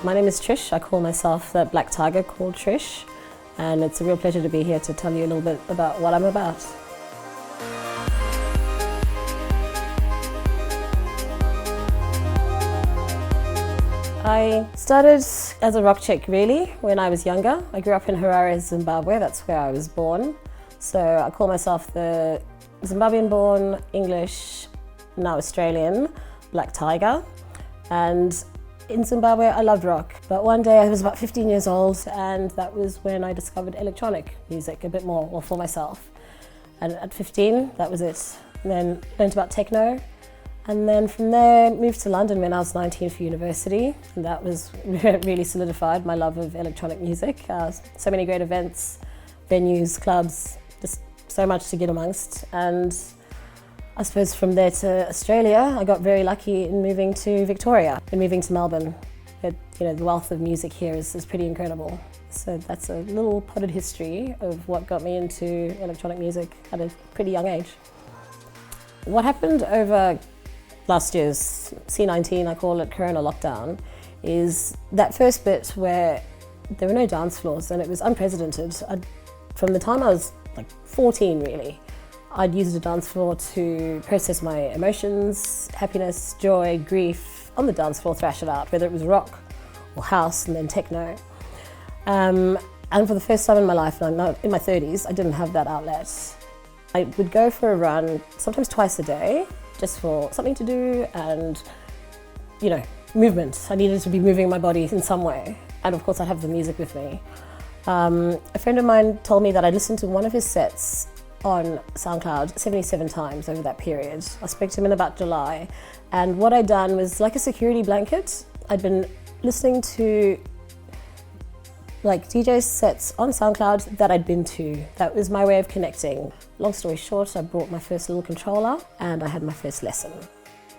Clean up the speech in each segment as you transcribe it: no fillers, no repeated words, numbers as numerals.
My name is Trish. I call myself the Black Tiger called Trish, and it's a real pleasure to be here to tell you a little bit about what I'm about. I started as a rock chick really when I was younger. I grew up in Harare, Zimbabwe, that's where I was born. So I call myself the Zimbabwean-born, English, now Australian, Black Tiger. And in Zimbabwe I loved rock, but one day I was about 15 years old and that was when I discovered electronic music a bit more, or for myself. And at 15, that was it. And then learned about techno. And then from there, moved to London when I was 19 for university. And that was really solidified my love of electronic music. So many great events, venues, clubs, just so much to get amongst. And I suppose from there to Australia, I got very lucky in moving to Victoria and moving to Melbourne. The wealth of music here is pretty incredible. So that's a little potted history of what got me into electronic music at a pretty young age. What happened over last year's C19, I call it Corona lockdown, is that first bit where there were no dance floors and it was unprecedented. From the time I was like 14 really, I'd use the dance floor to process my emotions, happiness, joy, grief, on the dance floor, thrash it out, whether it was rock or house and then techno. And for the first time in my life, and I'm now in my 30s, I didn't have that outlet. I would go for a run, sometimes twice a day, just for something to do and, movement. I needed to be moving my body in some way. And of course I'd have the music with me. A friend of mine told me that I listened to one of his sets on SoundCloud 77 times over that period. I spoke to him in about July, and what I'd done was like a security blanket. I'd been listening to DJ sets on SoundCloud that I'd been to. That was my way of connecting. Long story short, I bought my first little controller and I had my first lesson.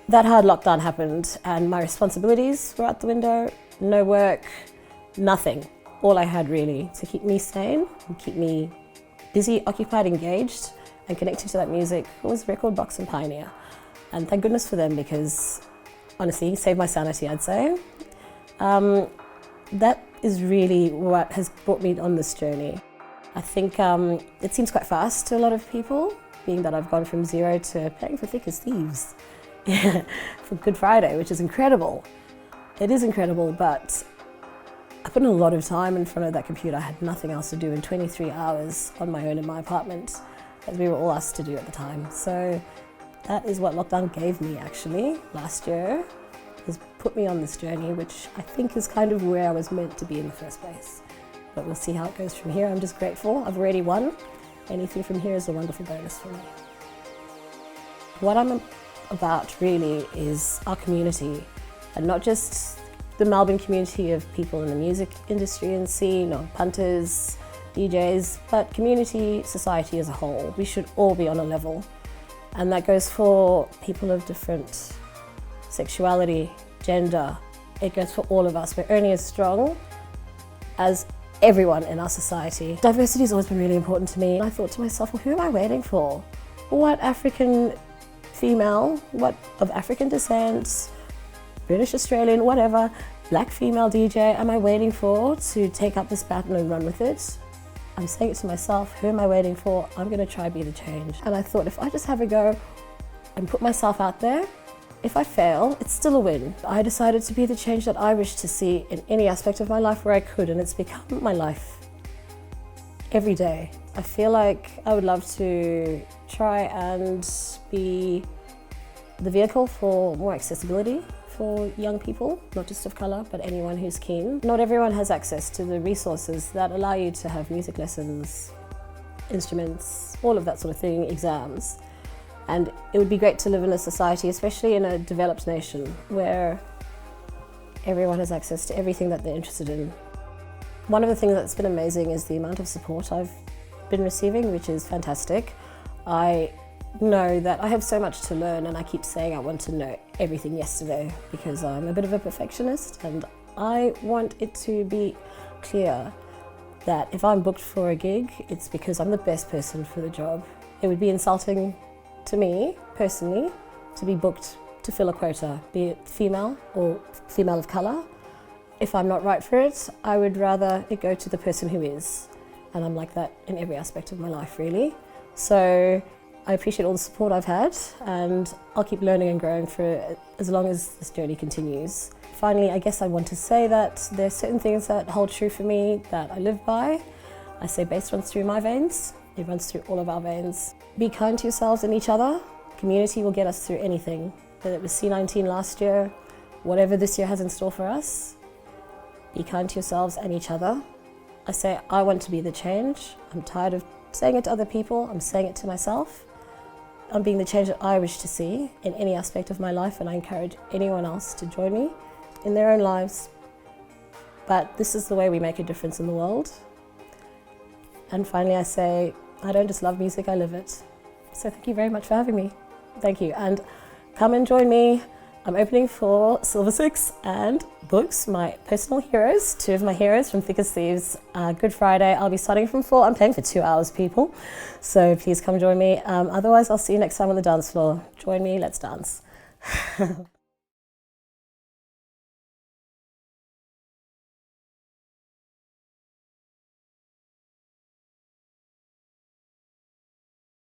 That hard lockdown happened and my responsibilities were out the window, no work, nothing. All I had really to keep me sane and keep me busy, occupied, engaged, and connected to that music was Record Box and Pioneer. And thank goodness for them because, honestly, saved my sanity, I'd say. That is really what has brought me on this journey. I think it seems quite fast to a lot of people, being that I've gone from zero to playing for thick as thieves for Good Friday, which is incredible. It is incredible, but I put in a lot of time in front of that computer. I had nothing else to do in 23 hours on my own in my apartment, as we were all asked to do at the time. So that is what lockdown gave me actually last year, has put me on this journey, which I think is kind of where I was meant to be in the first place. But we'll see how it goes from here. I'm just grateful. I've already won. Anything from here is a wonderful bonus for me. What I'm about really is our community, and not just the Melbourne community of people in the music industry and scene, or punters, DJs, but community, society as a whole. We should all be on a level. And that goes for people of different sexuality, gender. It goes for all of us. We're only as strong as everyone in our society. Diversity has always been really important to me. I thought to myself, well, who am I waiting for? What African female, what of African descent, British, Australian, whatever, black female DJ am I waiting for to take up this baton and run with it? I'm saying it to myself, who am I waiting for? I'm going to try be the change. And I thought if I just have a go and put myself out there, if I fail, it's still a win. I decided to be the change that I wish to see in any aspect of my life where I could, and it's become my life every day. I feel like I would love to try and be the vehicle for more accessibility for young people, not just of colour, but anyone who's keen. Not everyone has access to the resources that allow you to have music lessons, instruments, all of that sort of thing, exams. And it would be great to live in a society, especially in a developed nation, where everyone has access to everything that they're interested in. One of the things that's been amazing is the amount of support I've been receiving, which is fantastic. I know that I have so much to learn, and I keep saying I want to know everything yesterday because I'm a bit of a perfectionist, and I want it to be clear that if I'm booked for a gig, it's because I'm the best person for the job. It would be insulting to me personally to be booked to fill a quota, be it female or female of colour. If I'm not right for it, I would rather it go to the person who is. And I'm like that in every aspect of my life, really. So I appreciate all the support I've had, and I'll keep learning and growing for as long as this journey continues. Finally, I guess I want to say that there's certain things that hold true for me that I live by. I say bass runs through my veins. It runs through all of our veins. Be kind to yourselves and each other. Community will get us through anything. Whether it was C19 last year, whatever this year has in store for us. Be kind to yourselves and each other. I say I want to be the change. I'm tired of saying it to other people. I'm saying it to myself. I'm being the change that I wish to see in any aspect of my life, and I encourage anyone else to join me in their own lives. But this is the way we make a difference in the world. And finally, I say, I don't just love music, I live it. So thank you very much for having me. Thank you. And come and join me. I'm opening for Silver Six and Books, my personal heroes, two of my heroes from Thieves. Good Friday. I'll be starting from 4. I'm playing for 2 hours, people. So please come join me. Otherwise, I'll see you next time on the dance floor. Join me, let's dance.